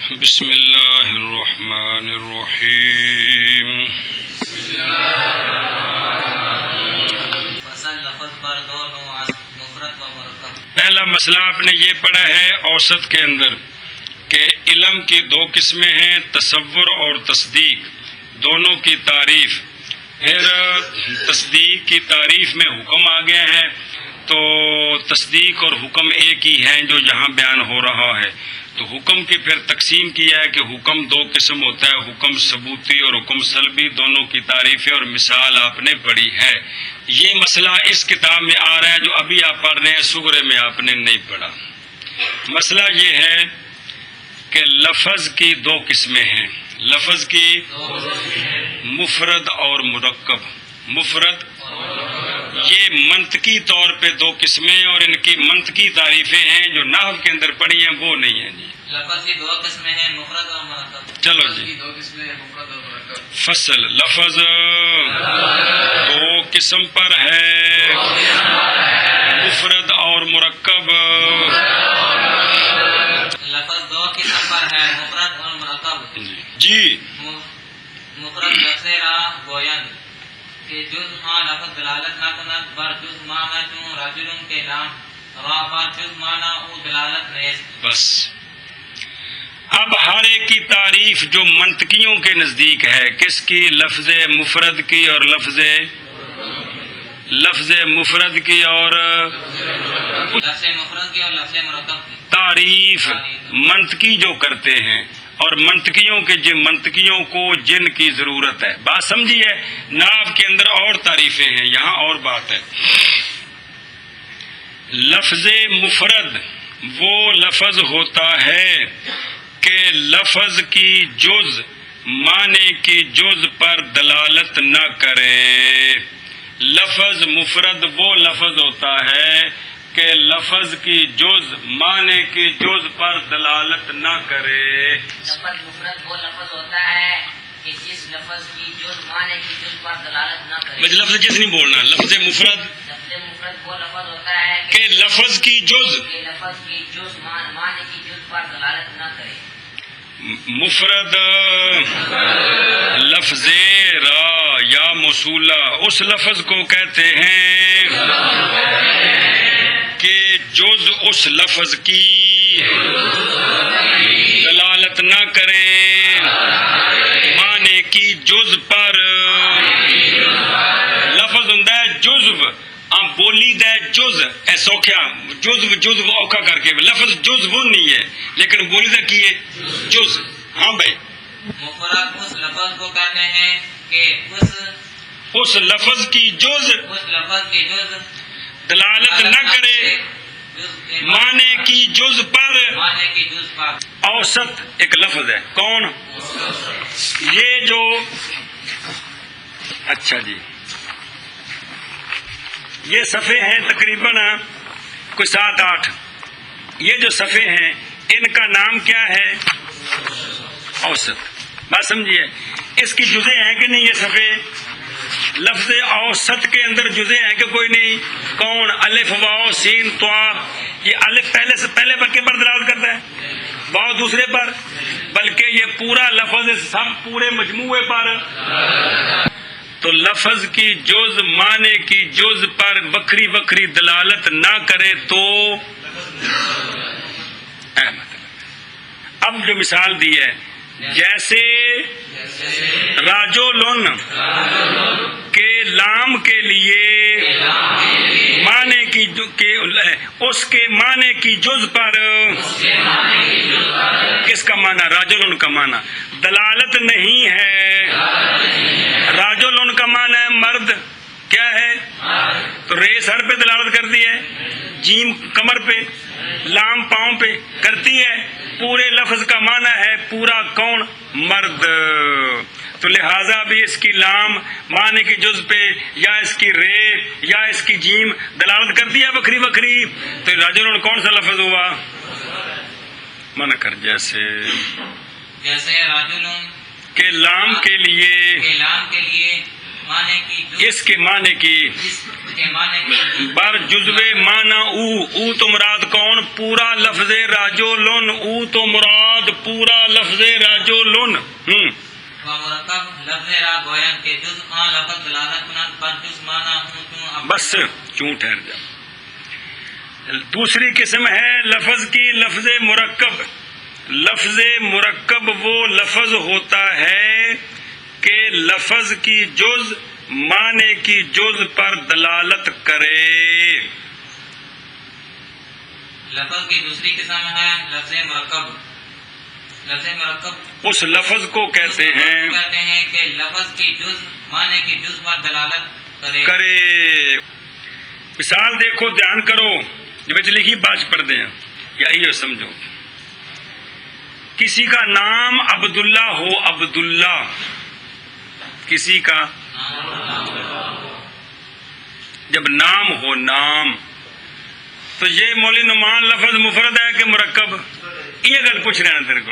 بسم اللہ الرحمن الرحیم. پہلا مسئلہ آپ نے یہ پڑھا ہے اوسط کے اندر کہ علم کی دو قسمیں ہیں، تصور اور تصدیق، دونوں کی تعریف. پھر تصدیق کی تعریف میں حکم آ گیا ہے، تو تصدیق اور حکم ایک ہی ہیں جو یہاں بیان ہو رہا ہے. تو حکم کی پھر تقسیم کیا ہے کہ حکم دو قسم ہوتا ہے، حکم ثبوتی اور حکم سلبی، دونوں کی تعریفیں اور مثال آپ نے پڑھی ہے. یہ مسئلہ اس کتاب میں آ رہا ہے جو ابھی آپ پڑھ رہے ہیں، صغرے میں آپ نے نہیں پڑھا. مسئلہ یہ ہے کہ لفظ کی دو قسمیں ہیں، لفظ کی مفرد اور مرکب. مفرد یہ منطقی طور پہ دو قسمیں اور ان کی منطقی تعریفیں ہیں جو نحو کے اندر پڑھی ہیں وہ نہیں ہیں. جی لفظ کی دو قسمیں ہیں، مفرد اور مرکب. چلو جی، فصل لفظ دو قسم پر ہے، مفرد اور مرکب. لفظ دو قسم پر ہے، مفرد اور مرکب. جی مفرد جیسے راہ گوین کہ جز ماں لفظ دلالت نہ کند بر جز ماں ہے چون رجلن کے نام راہ بر جز مانا او دلالت نیست. بس اب ہر ایک کی تعریف جو منطقیوں کے نزدیک ہے، کس کی؟ لفظ مفرد کی اور لفظ مفرد کی اور لفظ مفرد کی اور لفظ مرکب کی تعریف منطقی جو کرتے ہیں، اور منطقیوں کو جن کی ضرورت ہے. بات سمجھیے، نحو کے اندر اور تعریفیں ہیں، یہاں اور بات ہے. لفظ مفرد وہ لفظ ہوتا ہے کہ لفظ کی جز معنی کی جز پر دلالت نہ کرے. لفظ مفرد وہ لفظ ہوتا ہے کہ لفظ کی جز معنی کی جز پر دلالت نہ کرے. لفظ مفرد وہ لفظ ہوتا ہے کہ جس لفظ کی جز معنی کی جز پر دلالت نہ کرے. مجھے لفظ جس نہیں بولنا. لفظ مفرد وہ لفظ ہوتا ہے کہ لفظ کی جز معنی کی جز پر دلالت نہ کرے. مفرد لفظ را یا موصولہ اس لفظ کو کہتے ہیں کہ جز اس لفظ کی دلالت نہ کرے معنی کی جز پر. لفظ ہوتا ہے جزو، بولی دے جز اے سوکھیا جزو اوکھا کر کے. لفظ جز وہ نہیں ہے لیکن بولی دا کی ہے جز. ہاں بھائی، مفرد اس لفظ کو کہتے ہیں کہ اس لفظ کی جز دلالت نہ کرے معنی کی جز پر. اوسط ایک لفظ ہے، کون؟ یہ جو اچھا جی، یہ صفحے ہیں تقریباً کوئی 7-8. یہ جو صفحے ہیں ان کا نام کیا ہے؟ اوسط. بات سمجھیے، اس کی جزیں ہیں کہ نہیں یہ صفحے؟ لفظ اوسط کے اندر جزیں ہیں کہ کوئی نہیں؟ کون؟ الف واو سین طا. یہ الف پہلے پر کے پر دلالت کرتا ہے، واو دوسرے پر، بلکہ یہ پورا لفظ سب پورے مجموعے پر. تو لفظ کی جز معنی کی جز پر بکری بکری دلالت نہ کرے تو اب جو مثال دی ہے، جیسے راجولن کے لام کے لیے معنی کی اس کے معنی کی جز پر کس کا معنی؟ راجولن کا معنی دلالت نہیں ہے. راجولن کا معنی ہے مرد، کیا ہے؟ تو رے سر پہ دلالت کرتی ہے، جیم کمر پہ، لام پاؤں پہ کرتی ہے. پورے لفظ کا معنی ہے پورا کون؟ مرد. تو لہٰذا بھی اس کی لام معنی کی جز پہ یا اس کی رے یا اس کی جیم دلالت کرتی ہے بکری بکری. تو راجولن کون سا لفظ ہوا؟ منع کر. جیسے راجولن کے لام کے لیے معنی کی اس کے معنی کی کے معنی کی بر جزو مانا او تو مراد کون؟ پورا لفظ راجولن، او تو مراد پورا لفظ راجولن۔ و مرکب لفظ را گوین کے جز آن لفظ دلالت کنند بر جز معنی ہوں چون بس کیوں ٹھہر جا۔ دوسری قسم ہے لفظ کی لفظ مرکب۔ لفظ مرکب وہ لفظ ہوتا ہے کہ لفظ کی جز معنی کی جز پر دلالت کرے۔ لفظ کی دوسری قسم ہے لفظ مرکب۔ لفظ مرکب اس لفظ کو کہتے ہیں کہ لفظ کی جز معنی کی جز پر دلالت کرے۔ مثال دیکھو، دھیان کرو، جو بچ لکھی باج پڑھ دیں یا یہ سمجھو، کسی کا نام عبداللہ ہو، عبداللہ کسی کا جب نام ہو، نام، تو یہ مولی نعمان لفظ مفرد ہے کہ مرکب؟ یہ گل پوچھ رہے ہیں تیرے کو۔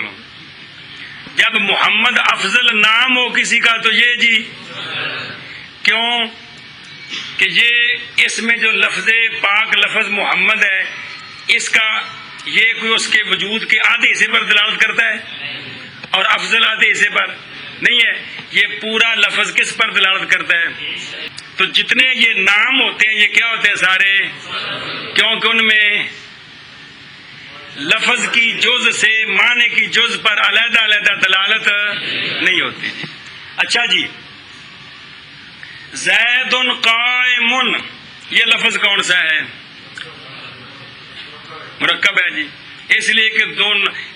جب محمد افضل نام ہو کسی کا تو یہ جی کیوں کہ یہ اس میں جو لفظ پاک لفظ محمد ہے، اس کا یہ کوئی اس کے وجود کے آدھے حصے پر دلالت کرتا ہے اور افضل آدھے حصے پر نہیں ہے۔ یہ پورا لفظ کس پر دلالت کرتا ہے؟ تو جتنے یہ نام ہوتے ہیں یہ کیا ہوتے ہیں؟ سارے، کیونکہ ان میں لفظ کی جز سے معنی کی جز پر علیحدہ علیحدہ دلالت نہیں ہوتی جی۔ اچھا جی، زید قائم، یہ لفظ کون سا ہے؟ مرکب ہے جی، اس لیے کہ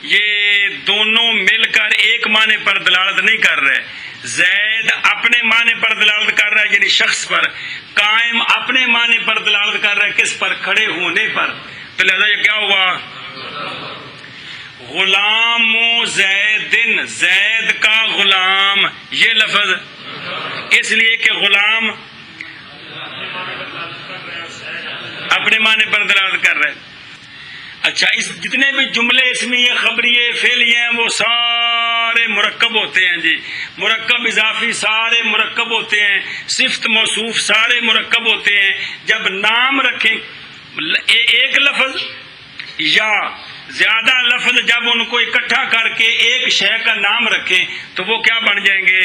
یہ دونوں مل کر ایک معنی پر دلالت نہیں کر رہے۔ زید اپنے معنی پر دلالت کر رہا ہے یعنی شخص پر، قائم اپنے معنی پر دلالت کر رہا ہے کس پر؟ کھڑے ہونے پر۔ تو لہذا یہ کیا ہوا؟ غلام زیدن، زید کا غلام، یہ لفظ اس لیے کہ غلام اپنے معنی پر دلالت کر رہے۔ اچھا، اس جتنے بھی جملے اسمیہ خبریے فعلیے ہیں وہ سارے مرکب ہوتے ہیں جی، مرکب اضافی سارے مرکب ہوتے ہیں، صفت موصوف سارے مرکب ہوتے ہیں۔ جب نام رکھیں ایک لفظ یا زیادہ لفظ، جب ان کو اکٹھا کر کے ایک شے کا نام رکھیں تو وہ کیا بن جائیں گے؟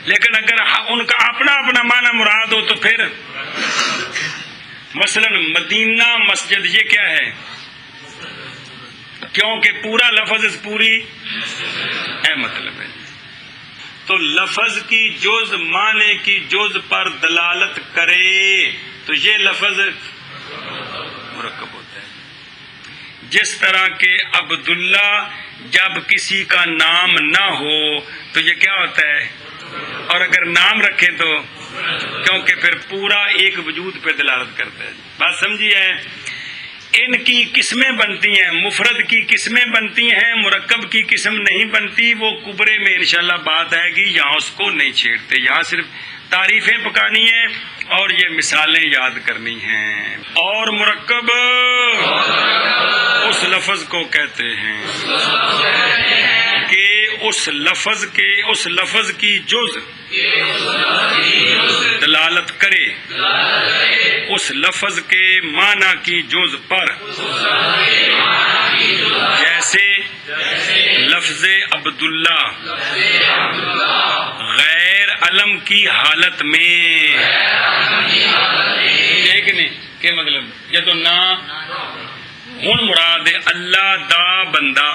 لیکن اگر ان کا اپنا اپنا معنی مراد ہو تو پھر مثلا مدینہ مسجد، یہ کیا ہے؟ کیونکہ پورا لفظ اس پوری ہے مطلب ہے۔ تو لفظ کی جز معنی کی جز پر دلالت کرے تو یہ لفظ مرکب ہوتا ہے۔ جس طرح کہ عبداللہ جب کسی کا نام نہ ہو تو یہ کیا ہوتا ہے؟ اور اگر نام رکھے تو کیونکہ پھر پورا ایک وجود پہ دلالت کرتا ہے۔ بات سمجھیے؟ ان کی قسمیں بنتی ہیں، مفرد کی قسمیں بنتی ہیں، مرکب کی قسم نہیں بنتی۔ وہ کبرے میں انشاءاللہ بات آئے گی، یہاں اس کو نہیں چھیڑتے، یہاں صرف تعریفیں پکانی ہیں اور یہ مثالیں یاد کرنی ہیں۔ اور مرکب اس لفظ کو کہتے ہیں کہ اس لفظ کی جز دلالت کرے اس لفظ کے معنی کی جز پر، جیسے لفظ عبداللہ غیر علم کی حالت میں، ایک نہیں کہ مطلب جدو نہ ہن مراد اللہ دا بندہ،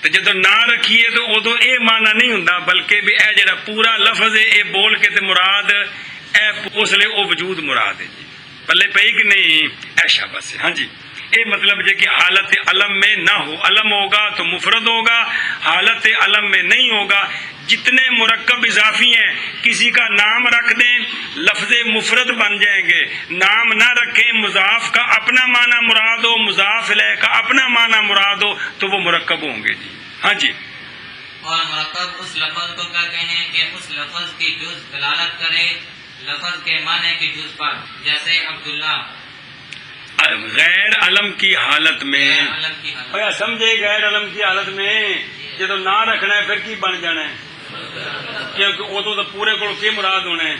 تو جدو نہ رکھیے تو ادو اے معنی نہیں ہوندا، بلکہ بھی اے جڑا پورا لفظ ہے اے بول کے تے مراد اے اس لیے او وجود مراد ہے جی۔ پلے پئی کہ نہیں؟ ایشا بس ہاں جی، اے مطلب جے کہ حالت علم میں نہ ہو، علم ہوگا تو مفرد ہوگا، حالت علم میں نہیں ہوگا۔ جتنے مرکب اضافی ہیں کسی کا نام رکھ دیں لفظ مفرد بن جائیں گے، نام نہ رکھیں مضاف کا اپنا معنی مراد ہو، مضاف الیہ کا اپنا معنی مراد ہو تو وہ مرکب ہوں گے جی۔ ہاں جی، اور مرکب اس لفظ کو کہتے ہیں کہ اس لفظ کی جز دلالت کرے لفظ کے معنی کی جز پر، جیسے عبداللہ غیر علم کی حالت میں، علم کی حالت سمجھے؟ غیر علم کی حالت میں جدو نہ رکھنا ہے پھر کی بن جانا ہے؟ کیونکہ ادو تو پورے کو کی مراد ہونا ہے؟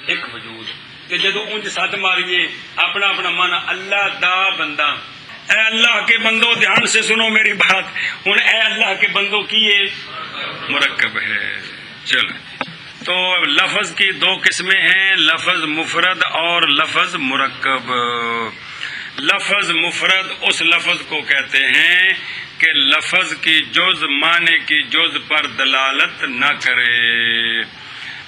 ایک وجود تے جدو انج سد ماریے اپنا اپنا مانا اللہ دا بندہ. اے اللہ کے بندوں دھیان سے سنو میری بات. ہن اے اللہ کے بندوں کی یہ مرکب ہے. چلو تو لفظ کی دو قسمیں ہیں, لفظ مفرد اور لفظ مرکب. لفظ مفرد اس لفظ کو کہتے ہیں کہ لفظ کی جز معنی کی جز پر دلالت نہ کرے.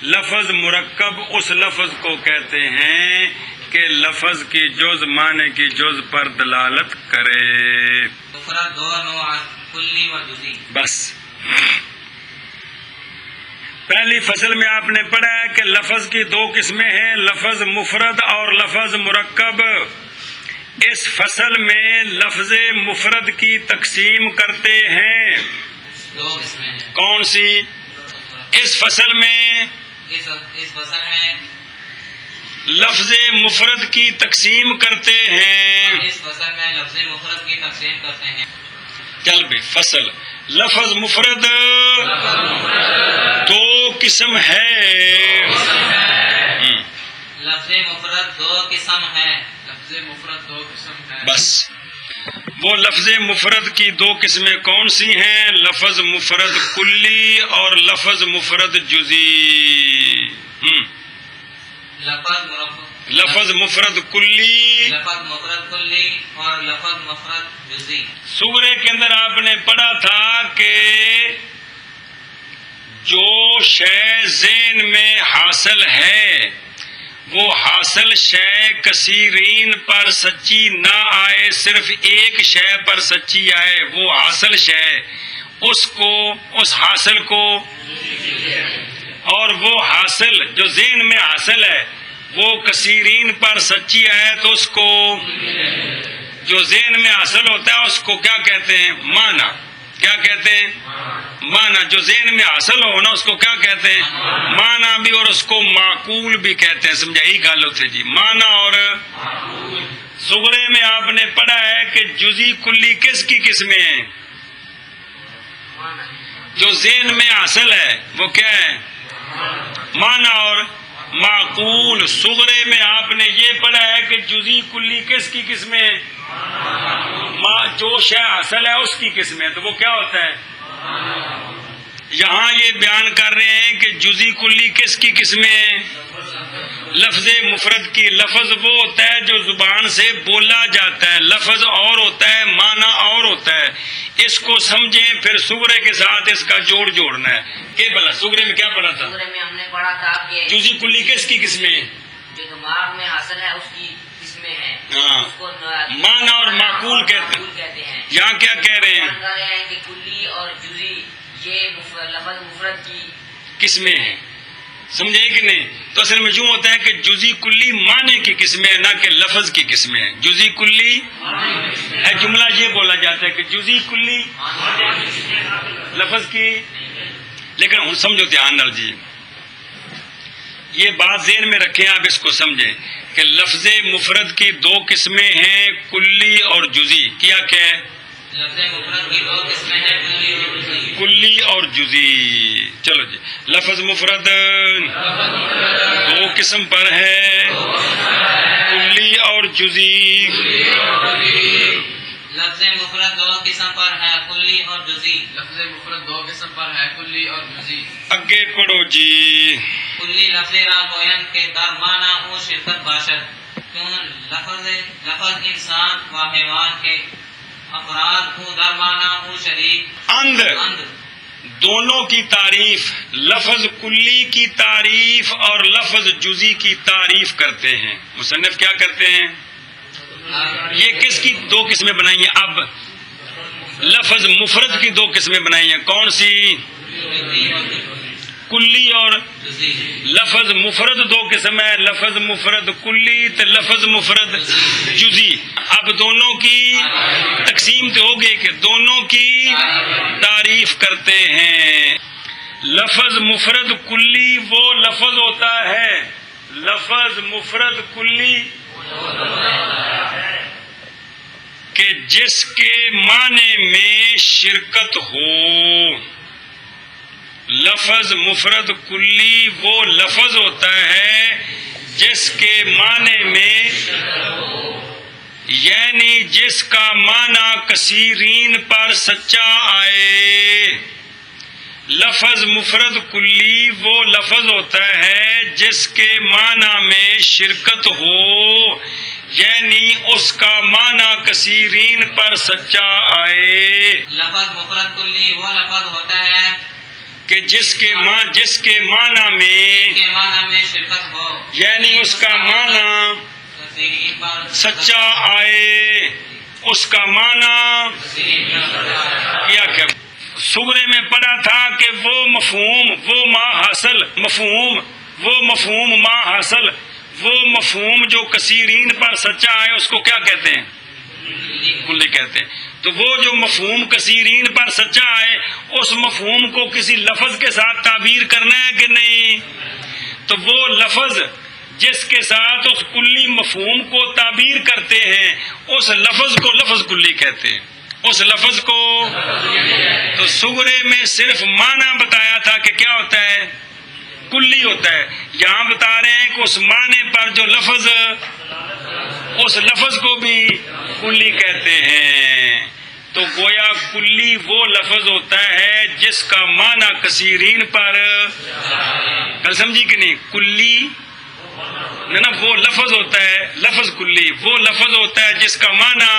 لفظ مرکب اس لفظ کو کہتے ہیں کہ لفظ کی جز معنی کی جز پر دلالت کرے. مفرد دو نوع کلی و جزئی. بس پہلی فصل میں آپ نے پڑھا ہے کہ لفظ کی دو قسمیں ہیں, لفظ مفرد اور لفظ مرکب. اس فصل میں لفظ مفرد کی تقسیم کرتے ہیں. دو قسمیں ہیں. کون سی؟ اس فصل میں اس فصل میں لفظ مفرد کی تقسیم کرتے ہیں. اس فصل میں لفظ مفرد کی تقسیم کرتے ہیں. چل بھائی فصل لفظ مفرد دو قسم ہے. لفظ مفرد دو قسم ہے. لفظ مفرد دو قسم ہے. بس وہ لفظ مفرد کی دو قسمیں کون سی ہیں؟ لفظ مفرد کلی اور لفظ مفرد جزئی. لفظ مفرد کلی, لفظ مفرد کلی اور لفظ مفرد جزئی. سورے کے اندر آپ نے پڑھا تھا کہ جو شے ذہن میں حاصل ہے وہ حاصل شے کثیرین پر سچی نہ آئے, صرف ایک شے پر سچی آئے, وہ حاصل شے اس کو, اس حاصل کو, اور وہ حاصل جو ذہن میں حاصل ہے وہ کثیرین پر سچی آئے تو اس کو, جو ذہن میں حاصل ہوتا ہے اس کو کیا کہتے ہیں؟ معنی. کیا کہتے ہیں؟ معنی. جو ذہن میں حاصل ہو نا اس کو کیا کہتے ہیں؟ معنی بھی, اور اس کو معقول بھی کہتے ہیں. سمجھا یہی گل ہوتی جی, معنی اور صغرے میں آپ نے پڑھا ہے کہ جزئی کلی کس کی قسمیں ہیں؟ جو ذہن میں حاصل ہے وہ کیا ہے؟ معنی اور معقول. صغرے میں آپ نے یہ پڑھا ہے کہ جزئی کلی کس کی قسمیں ہیں؟ جو شے حاصل ہے اس کی قسمیں. تو وہ کیا ہوتا ہے؟ یہاں یہ بیان کر رہے ہیں کہ جزئی کلی کس کی قسمیں ہیں؟ لفظ مفرد کی. لفظ وہ ہوتا ہے جو زبان سے بولا جاتا ہے, لفظ اور ہوتا ہے, معنی اور ہوتا ہے. اس کو سمجھیں پھر صغرے کے ساتھ اس کا جوڑ جوڑنا ہے. کہ بھلا صغرے میں کیا پڑھا تھا؟ صغرے میں ہم نے پڑھا تھا کہ جزئی کلی کس کی قسمیں ہیں؟ جو دماغ میں حاصل ہے اس کی قسمیں ہیں. ہاں, اس کو معنی اور معقول کہتے ہیں. یہاں کیا کہہ رہے ہیں کہ کلی اور جزئی یہ لفظ مفرد کی قسمیں ہیں. سمجھے کہ نہیں؟ تو اصل میں یوں ہوتا ہے کہ جزئی کلی معنی کی قسمیں نہ کہ لفظ کی قسمیں. جزئی کلی ہے جملہ یہ بولا جاتا ہے کہ جزئی کلی لفظ کی. لیکن ہوں سمجھو دھیان نال جی, یہ بات ذہن میں رکھیں, آپ اس کو سمجھیں کہ لفظ مفرد کی دو قسمیں ہیں, کلی اور جزئی. کیا ہے؟ لفظ مفرد کی دو قسمیں ہیں, کلی اور جزئی. کلی اور جزئی. چلو جی, لفظ مفرد دو قسم پر ہے, کلی اور جزئی. لفظ مفرد دو قسم پر ہے, کلی اور جزئی. لفظ مفرد دو قسم پر ہے, کلی اور جزئی. اگے پڑھو جی. کلی لفظ را گویند کے در معنی او شرکت باشد, چون لفظ انسان و حیوان کے افراد کو در معنی او شریک اند دونوں کی تعریف, لفظ کلی کی تعریف اور لفظ جزئی کی تعریف کرتے ہیں. مصنف کیا کرتے ہیں؟ یہ کس کی دو قسمیں بنائی ہیں؟ اب لفظ مفرد کی دو قسمیں بنائی ہیں. کون سی؟ کلی اور لفظ مفرد دو قسم ہے, لفظ مفرد کلی تو لفظ مفرد جزئی. اب دونوں کی تقسیم تو ہو گئی کہ دونوں کی تعریف کرتے ہیں. لفظ مفرد کلی وہ لفظ ہوتا ہے, لفظ مفرد کلی کہ جس کے معنی میں شرکت ہو. لفظ مفرد کلی وہ لفظ ہوتا ہے جس کے معنی میں یعنی جس کا معنی کثیرین پر سچا آئے. لفظ مفرد کلی وہ لفظ ہوتا ہے جس کے معنی میں شرکت ہو یعنی اس کا معنی کثیرین پر سچا آئے. لفظ مفرد کلی وہ لفظ ہوتا ہے کہ جس کے معنی میں شرکت ہو یعنی اس کا معنی کثیرین پر سچا آئے. اس کا معنی کیا سغرے میں پڑھا تھا کہ وہ مفہوم وہ ما حاصل وہ مفہوم جو کثیرین پر سچا ہے اس کو کیا کہتے ہیں؟ کلی کہتے ہیں. تو وہ جو مفہوم کثیرین پر سچا ہے اس مفہوم کو کسی لفظ کے ساتھ تعبیر کرنا ہے کہ نہیں؟ تو وہ لفظ جس کے ساتھ اس کلی مفہوم کو تعبیر کرتے ہیں اس لفظ کو لفظ کلی کہتے ہیں. اس لفظ کو تو سغرے میں صرف معنی بتایا تھا کہ کیا ہوتا ہے؟ کلی ہوتا ہے. یہاں بتا رہے ہیں کہ اس معنی پر جو لفظ اس لفظ کو بھی کلی کہتے ہیں. تو گویا کلی وہ لفظ ہوتا ہے جس کا معنی کثیرین پر کل سمجھی کہ نہیں؟ کلی نا وہ لفظ ہوتا ہے لفظ کلی وہ لفظ ہوتا ہے جس کا معنی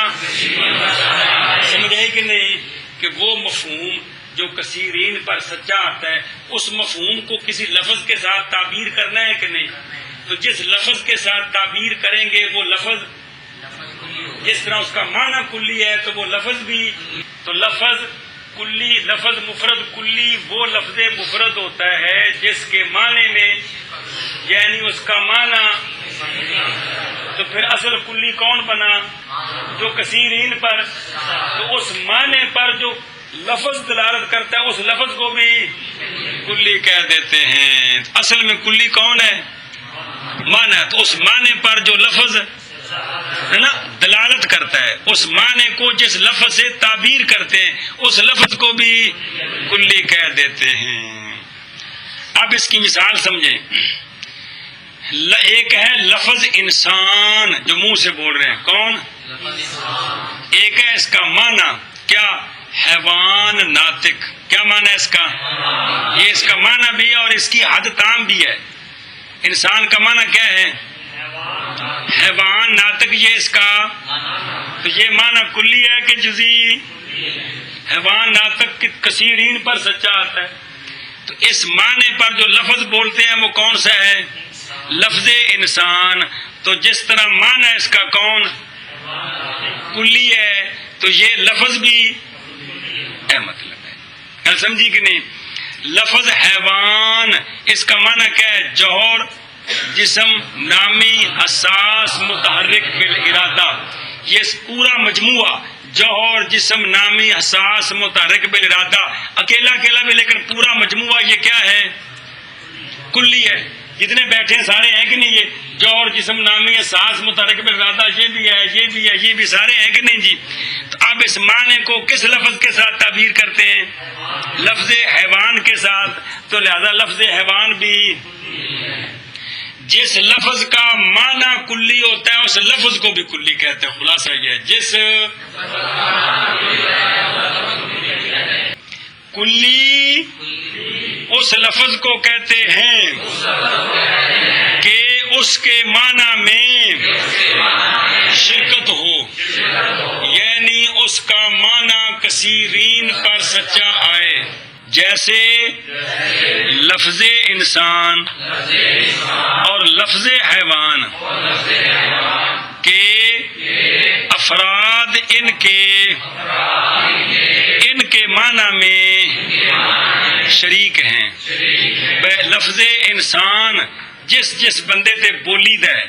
سمجھ ہے کہ نہیں کہ وہ مفہوم جو کثیرین پر سچا آتا ہے اس مفہوم کو کسی لفظ کے ساتھ تعبیر کرنا ہے کہ نہیں؟ تو جس لفظ کے ساتھ تعبیر کریں گے وہ لفظ جس طرح اس کا معنی کلی ہے تو وہ لفظ بھی. تو لفظ کلی لفظ مفرد کلی وہ لفظ مفرد ہوتا ہے جس کے معنی میں یعنی اس کا معنی. تو پھر اصل کلی کون بنا؟ جو کثیرین پر. تو اس معنی پر جو لفظ دلالت کرتا ہے اس لفظ کو بھی کلی کہہ دیتے ہیں. اصل میں کلی کون ہے؟ معنی. تو اس معنی پر جو لفظ ہے نا دلالت کرتا ہے اس معنی کو جس لفظ سے تعبیر کرتے ہیں اس لفظ کو بھی کلی کہہ دیتے ہیں. اب اس کی مثال سمجھیں. ایک ہے لفظ انسان جو منہ سے بول رہے ہیں کون؟ ایک ہے اس کا معنی کیا؟ حیوان ناطق. کیا معنی ہے اس کا؟ یہ اس کا معنی بھی ہے اور اس کی حد تام بھی ہے. انسان کا معنی کیا ہے؟ حیوان ناطق. یہ اس کا تو یہ معنی کلی ہے کہ جزئی؟ حیوان ناطق کثیرین پر سچا آتا ہے. تو اس معنی پر جو لفظ بولتے ہیں وہ کون سا ہے؟ لفظ انسان. تو جس طرح معنی اس کا کون؟ کلی ہے تو یہ لفظ بھی مطلب ہے. کل سمجھی کہ نہیں؟ لفظ حیوان اس کا معنی کیا ہے؟ جوہر جسم نامی حساس متحرک بالارادہ. یہ پورا مجموعہ جوہر جسم نامی حساس متحرک بالارادہ اکیلا اکیلا بھی لیکن پورا مجموعہ یہ کیا ہے؟ کلی ہے. جتنے بیٹھے ہیں سارے ہیں کہ نہیں؟ یہ جوہر جسم نامی حساس متحرک بالارادہ یہ بھی ہے یہ بھی ہے یہ بھی سارے ہیں کہ نہیں جی؟ تو اب اس معنی کو کس لفظ کے ساتھ تعبیر کرتے ہیں؟ لفظ حیوان کے ساتھ. تو لہذا لفظ حیوان بھی جس لفظ کا معنی کلی ہوتا ہے اس لفظ کو بھی کلی کہتے ہیں. خلاصہ یہ ہے جس کلی اس لفظ کو کہتے ہیں کہ اس کے معنی میں شرکت ہو یعنی اس کا معنی کثیرین پر سچا آئے. جیسے لفظ انسان اور لفظ حیوان کے افراد ان کے معنی میں شریک ہیں. لفظ انسان جس بندے تے بولی دا ہے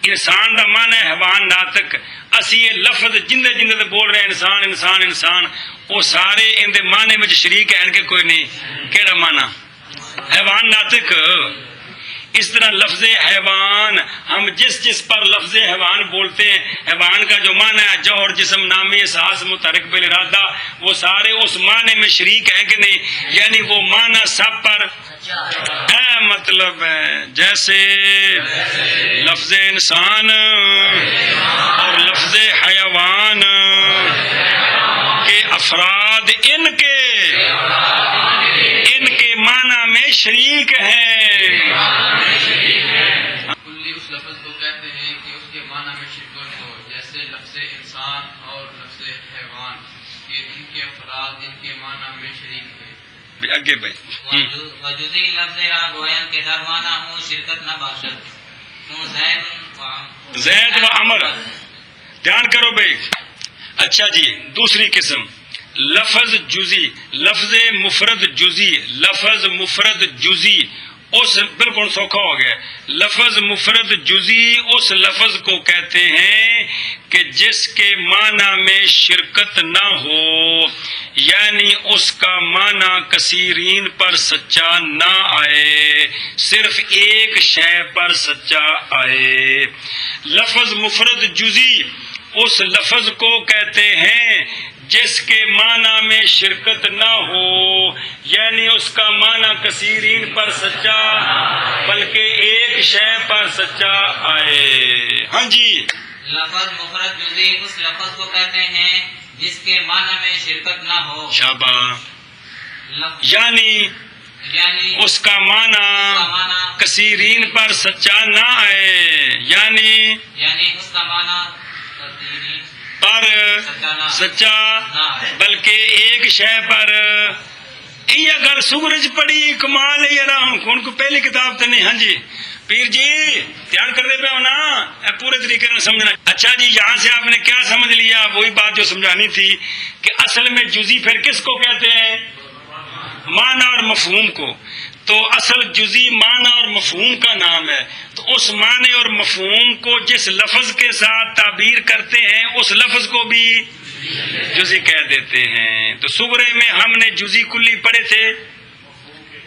انسان دا معنی ہے حیوان ناطق. اسی یہ لفظ جندے تے بول رہے ہیں انسان انسان انسان وہ سارے ان دے معنی میں شریک ہیں کہ کوئی نہیں. کیڑا معنی؟ حیوان ناطق. اس طرح لفظ حیوان، ہم جس پر لفظ حیوان بولتے ہیں، حیوان کا جو معنی ہے جوہر، جسم، نامی، احساس، متحرک بالارادہ، وہ سارے اس معنی میں شریک ہیں کہ نہیں؟ یعنی وہ معنی سب پر ہے، مطلب ہے جیسے لفظ انسان اور لفظ حیوان کے افراد ان کے معنی میں شریک ہیں۔ کلی اس لفظ کو کہتے ہیں کہ اس کے معنی میں شرکت ہو، جیسے لفظ انسان اور لفظ حیوان کہ ان کے افراد ان کے معنی میں شریک ہیں۔ آگے بھائی، وجودی لفظ را گوین کے در معنی ہوں شرکت نہ باشد، کیوں زید و عمر، دھیان کرو بھائی۔ اچھا جی، دوسری قسم لفظ جزی، لفظ مفرد جزی، لفظ مفرد جزی، اس بالکل سوکھا ہو گیا۔ لفظ مفرد جزی اس لفظ کو کہتے ہیں کہ جس کے معنی میں شرکت نہ ہو، یعنی اس کا معنی کثیرین پر سچا نہ آئے، صرف ایک شے پر سچا آئے۔ لفظ مفرد جزی اس لفظ کو کہتے ہیں جس کے معنی میں شرکت نہ ہو، یعنی اس کا معنی کثیرین پر سچا بلکہ ایک شے پر سچا آئے۔ ہاں جی، لفظ مفرد جزئی اس لفظ کو کہتے ہیں جس کے معنی میں شرکت نہ ہو، شاباش، یعنی اس کا معنی کثیرین پر سچا نہ آئے، یعنی اس کا معنی پر سچا بلکہ ایک شے پر۔ یہ اگر سورج پڑی کمال ہے یار، ان کو پہلی کتاب تو نہیں۔ ہاں جی پیر جی دھیان کرتے پہ ہو نا، پورے طریقے سے سمجھنا۔ اچھا جی، یہاں سے آپ نے کیا سمجھ لیا؟ وہی بات جو سمجھانی تھی کہ اصل میں جزی پھر کس کو کہتے ہیں؟ معنی اور مفہوم کو۔ تو اصل جزی معنی اور مفہوم کا نام ہے، تو اس معنی اور مفہوم کو جس لفظ کے ساتھ تعبیر کرتے ہیں اس لفظ کو بھی جزی کہہ دیتے ہیں۔ تو صغرے میں ہم نے جزی کلی پڑھے تھے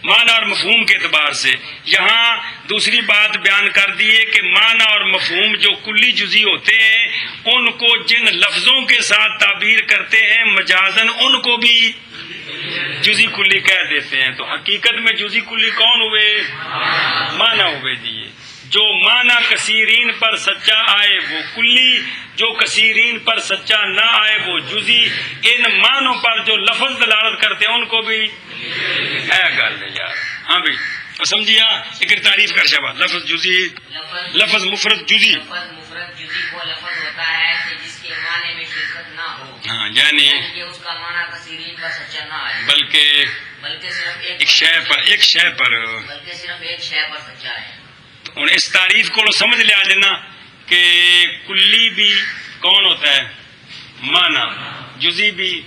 معنی اور مفہوم کے اعتبار سے، یہاں دوسری بات بیان کر دیے کہ معنی اور مفہوم جو کلی جزی ہوتے ہیں ان کو جن لفظوں کے ساتھ تعبیر کرتے ہیں مجازن ان کو بھی جزی کلی کہہ دیتے ہیں۔ تو حقیقت میں جزی کلی کون ہوئے؟ معنی ہوئے جی۔ جو معنی کثیرین پر سچا آئے وہ کلی، جو کثیرین پر سچا نہ آئے وہ جزی۔ ان معنوں پر جو لفظ دلالت کرتے ہیں ان کو بھی ہے گل ہے یار۔ ہاں بھائی سمجھیا، ایک تعریف کر شابہ لفظ جزی، لفظ مفرد جزی۔ لفظ مفرد جزی وہ لفظ ہوتا ہے کہ جس کے معنی میں شرکت نہ ہو، ہاں یعنی کہ اس کا معنی کثیرین پر سچا نہ آئے، بلکہ صرف ایک شے پر بلکہ صرف ایک شے پر سچا ہے۔ ہوں اس تعریف کو سمجھ لیا جانا کہ کلی بھی کون ہوتا ہے؟ معنی، جزی بھی۔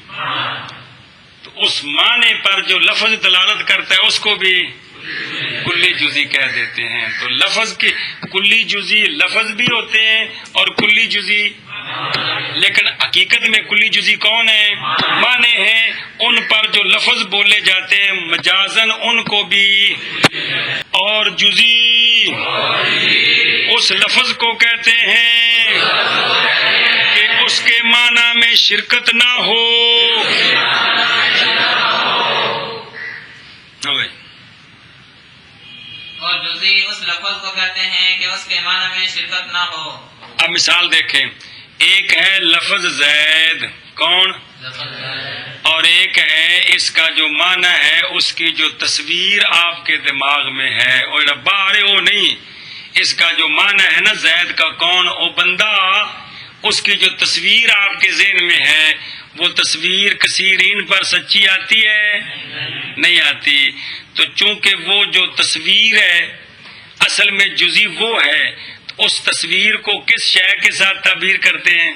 تو اس معنی پر جو لفظ دلالت کرتا ہے اس کو بھی کلی جزی کہہ دیتے ہیں۔ تو لفظ کی کلی جزی لفظ بھی ہوتے ہیں اور کلی جزی، لیکن حقیقت میں کلی جزی کون ہے؟ معنی ہیں، ان پر جو لفظ بولے جاتے ہیں مجازن ان کو بھی۔ اور جزی اس لفظ کو کہتے ہیں کہ اس کے معنی میں شرکت نہ ہو۔ اور جزئی اس لفظ کو کہتے ہیں کہ اس کے معنی میں شرکت نہ ہو۔ اب مثال دیکھیں، ایک ہے لفظ زید، کون؟ اور ایک ہے اس کا جو معنی ہے اس کی جو تصویر آپ کے دماغ میں ہے، اور باہر وہ نہیں، اس کا جو معنی ہے نا زید کا کون، وہ بندہ، اس کی جو تصویر آپ کے ذہن میں ہے وہ تصویر کثیرین پر سچی آتی ہے؟ نہیں آتی۔ تو چونکہ وہ جو تصویر ہے اصل میں جزی وہ ہے، تو اس تصویر کو کس شے کے ساتھ تعبیر کرتے ہیں؟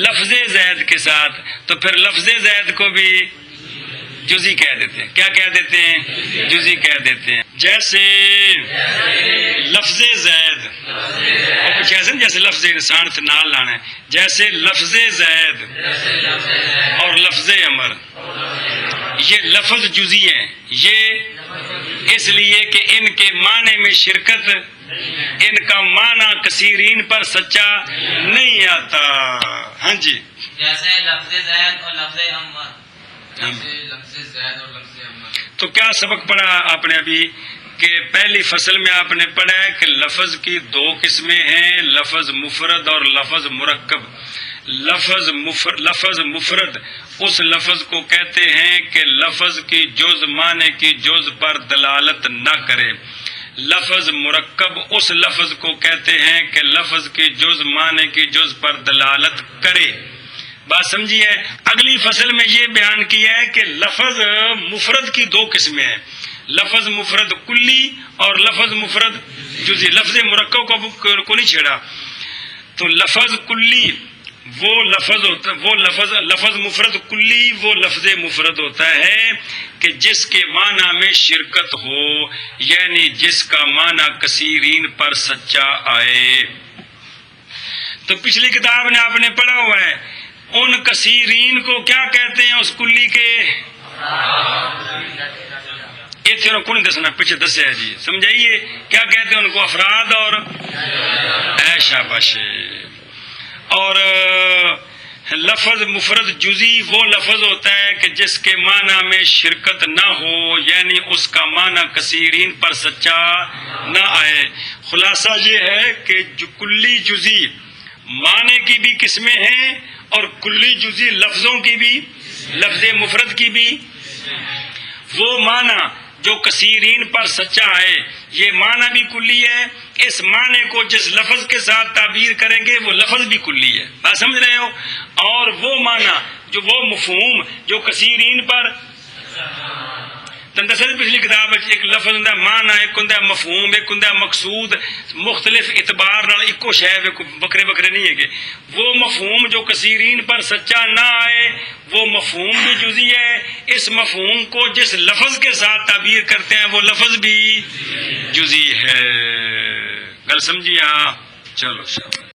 لفظ زید کے ساتھ۔ تو پھر لفظ زید کو بھی جزی کہہ دیتے ہیں۔ کیا کہہ دیتے ہیں؟ جزی کہہ دیتے ہیں۔ جیسے لفظ زید، جیسے لفظ انسان سے نال لانا ہے، جیسے لفظ زید اور لفظ عمر، یہ لفظ جزی ہیں، یہ اس لیے کہ ان کے معنی میں شرکت، ان کا معنی کثیرین پر سچا نہیں آتا. ہاں جی، جیسے لفظ زید اور لفظ عمر. جیسے لفظ زید اور لفظ عمر. تو کیا سبق پڑھا آپ نے ابھی کہ پہلی فصل میں آپ نے پڑھا ہے کہ لفظ کی دو قسمیں ہیں، لفظ مفرد اور لفظ مرکب. لفظ مفرد اس لفظ کو کہتے ہیں کہ لفظ کی جز معنی کی جز پر دلالت نہ کرے. لفظ مرکب اس لفظ کو کہتے ہیں کہ لفظ کی جز معنی کی جز پر دلالت کرے. بات سمجھیے. اگلی فصل میں یہ بیان کیا ہے کہ لفظ مفرد کی دو قسمیں ہیں، لفظ مفرد کلی اور لفظ مفرد جزئی. لفظ مرکب کو نہیں چھیڑا. تو لفظ کلی وہ لفظ ہوتا، وہ لفظ مفرد کلی وہ لفظ مفرد ہوتا ہے کہ جس کے معنی میں شرکت ہو، یعنی جس کا معنی کثیرین پر سچا آئے. تو پچھلی کتاب نے آپ نے پڑھا ہوا ہے ان کثیرین کو کیا کہتے ہیں اس کلی کے. اتنا کون دسنا پیچھے دسیا ہے جی، سمجھائیے کیا کہتے ہیں ان کو، افراد اور شاباش. اور لفظ مفرد جزئی وہ لفظ ہوتا ہے کہ جس کے معنی میں شرکت نہ ہو، یعنی اس کا معنی کثیرین پر سچا نہ آئے. خلاصہ یہ ہے کہ جو کلی جزئی معنی کی بھی قسمیں ہیں اور کلی جزئی لفظوں کی بھی، لفظ مفرد کی بھی. وہ معنی جو کثیرین پر سچا ہے یہ معنی بھی کلی ہے، اس معنی کو جس لفظ کے ساتھ تعبیر کریں گے وہ لفظ بھی کلی ہے. بات سمجھ رہے ہو. اور وہ معنی جو وہ مفہوم جو کثیرین پر دسل پچھلی کتاب ایک لفظ ہوں معنی، ایک ہوں مفہوم، ایک ہوں مقصود، مختلف اعتبار نال ایکو شے بکرے بکرے نہیں ہے. کہ وہ مفہوم جو کثیرین پر سچا نہ آئے وہ مفہوم بھی جزئی ہے، اس مفہوم کو جس لفظ کے ساتھ تعبیر کرتے ہیں وہ لفظ بھی جزئی ہے. گل سمجھیے؟ چلو شاباش.